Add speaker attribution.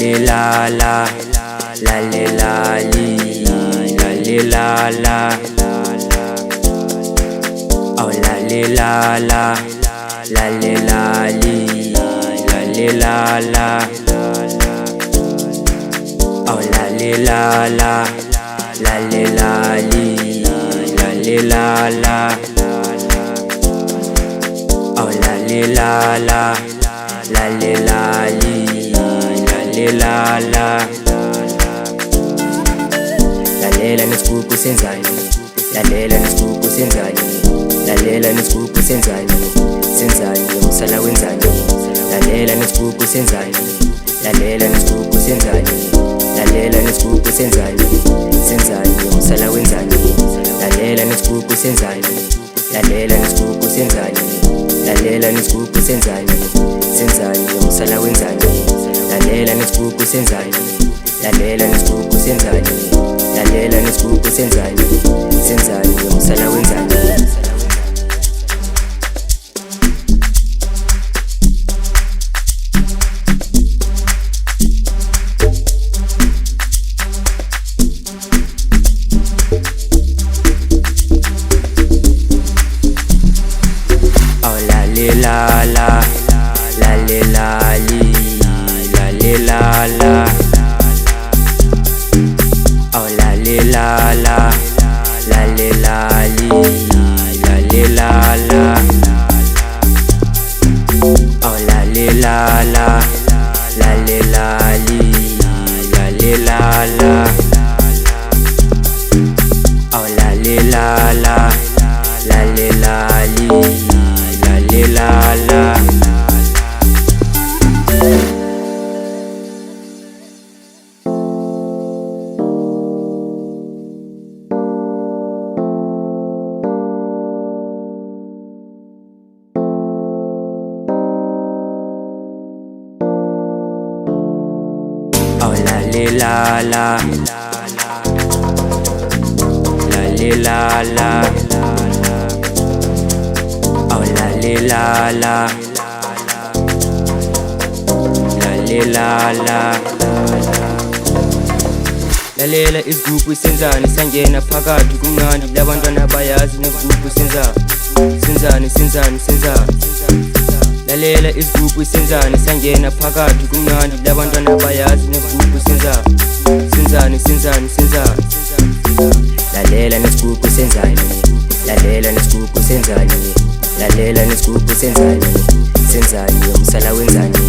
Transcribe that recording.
Speaker 1: li la la, la li la li, la li la la. Oh la li la la, la li la li, la li la la. Oh la li la la, la li la li, la li la la. Oh la li la la, la li la li, la li la la. Lalela nesigubhu senzani, lalela nesigubhu senzani, lalela nesigubhu senzani, senzani umsala wenzani. Lalela nesigubhu senzani, lalela nesigubhu senzani, lalela nesigubhu senzani, senzani umsala wenzani. Lalela nesigubhu senzani, lalela nesigubhu senzani, lalela nesigubhu senzani, senzani umsala wenzani. Lalela nesigubhu senzani, lalela nesigubhu senzani, lalela nesigubhu senzani, senzani umsala wenzani. La la, la li la li, la li la la. Oh la li la la, la li la li, la li la la. Oh la li la la, la li la li, la li la la. Oh la li la la, la li la li, la li la la. Oh la li la la, la li la la. Oh la li la la, la li la la. Lalela isigubhu senzani sangena phakathi kumnandi labantwana bayazi nesigubhu senzani, senzani senzani senzani. Lalela isigubhu senzani sangena phakathi kumnandi labantwana bayazi nesigubhu senzani, senzani senzani senzani. Lalela nesigubhu senzani, lalela nesigubhu senzani, lalela nesigubhu senzani, senzani umsala wenzani.